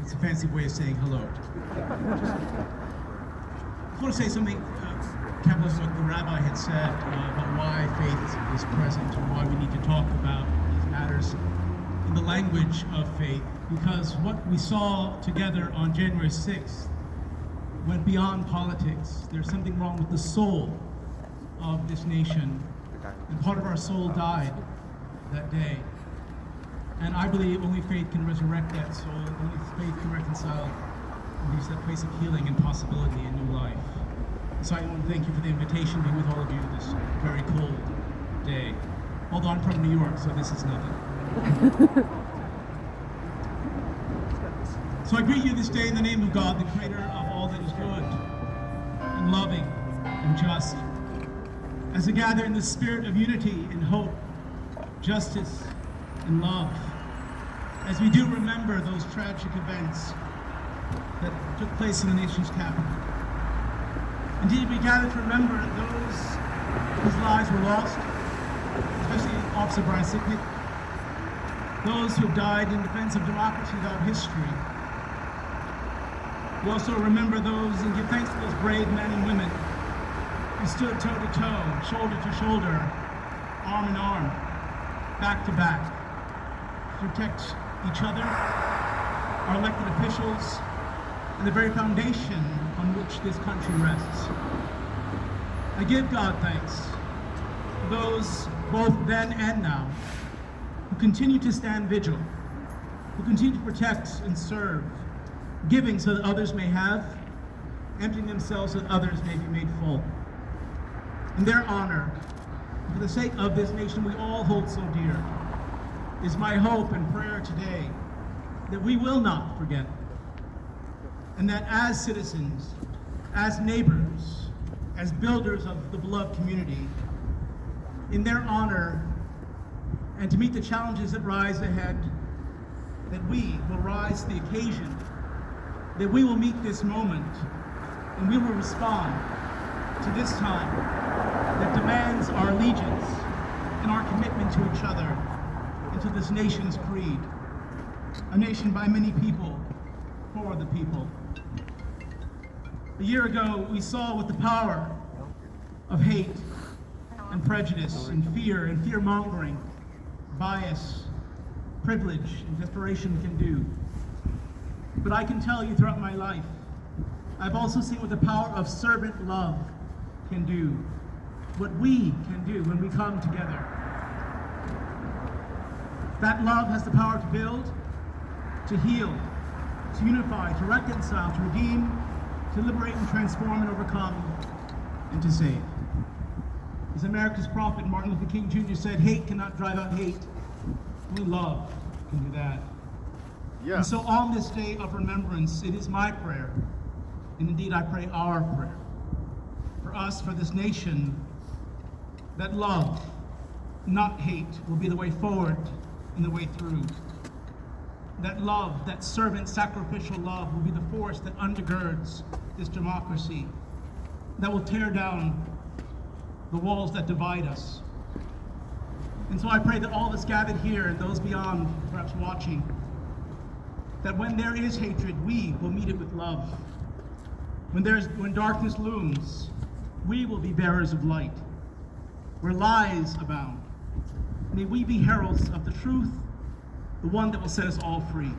It's a fancy way of saying hello. I want to say something, capitalizing what the rabbi had said about why faith is present and why we need to talk about these matters in the language of faith. Because what we saw together on January 6th went beyond politics. There's something wrong with the soul of this nation. And part of our soul died that day. And I believe only faith can resurrect that soul, only faith can reconcile and reach that place of healing and possibility and new life. So I want to thank you for the invitation to be with all of you this very cold day. Although I'm from New York, so this is nothing. So I greet you this day in the name of God, the creator of all that is good and loving and just. As we gather in the spirit of unity and hope, justice and love, as we do remember those tragic events that took place in the nation's capital. Indeed, we gather to remember those whose lives were lost, especially Officer Brian Sicknick, those who have died in defense of democracy throughout history. We also remember those and give thanks to those brave men and women who stood toe to toe, shoulder to shoulder, arm in arm, back to back, to protect each other, our elected officials, and the very foundation on which this country rests. I give God thanks for those, both then and now, who continue to stand vigil, who continue to protect and serve, giving so that others may have, emptying themselves so that others may be made full. In their honor, for the sake of this nation we all hold so dear, is my hope and prayer today that we will not forget, and that as citizens, as neighbors, as builders of the beloved community, in their honor and to meet the challenges that rise ahead, that we will rise to the occasion, that we will meet this moment, and we will respond to this time that demands our allegiance and our commitment to each other and to this nation's creed, a nation by many people, for the people. A year ago, we saw what the power of hate and prejudice and fear-mongering, bias, privilege, and desperation can do. But I can tell you throughout my life, I've also seen what the power of servant love can do, what we can do when we come together. That love has the power to build, to heal, to unify, to reconcile, to redeem, to liberate and transform and overcome, and to save. As America's prophet Martin Luther King Jr. said, hate cannot drive out hate. Only love can do that. Yes. And so on this day of remembrance, it is my prayer, and indeed I pray our prayer, for us, for this nation, that love, not hate, will be the way forward and the way through. That love, that servant sacrificial love, will be the force that undergirds this democracy, that will tear down the walls that divide us. And so I pray that all of us gathered here and those beyond, perhaps watching, that when there is hatred, we will meet it with love. When darkness looms, we will be bearers of light. Where lies abound, may we be heralds of the truth, the one that will set us all free.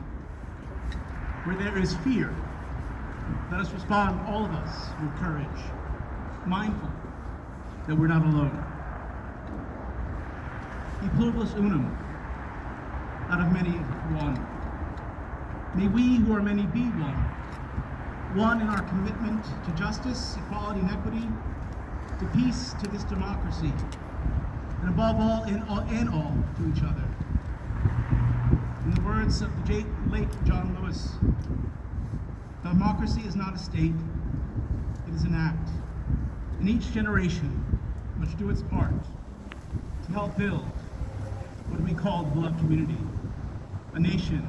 Where there is fear, let us respond, all of us, with courage, mindful that we're not alone. E pluribus unum, out of many one. May we who are many be one in our commitment to justice, equality, and equity, to peace, to this democracy, and above all, in all to each other. In the words of the late John Lewis, democracy is not a state, it is an act. And each generation must do its part to help build what we call the beloved community, a nation,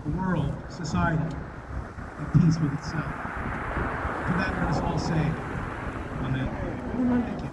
a world, society, at peace with itself. To that, let us all say, Amen. Thank you.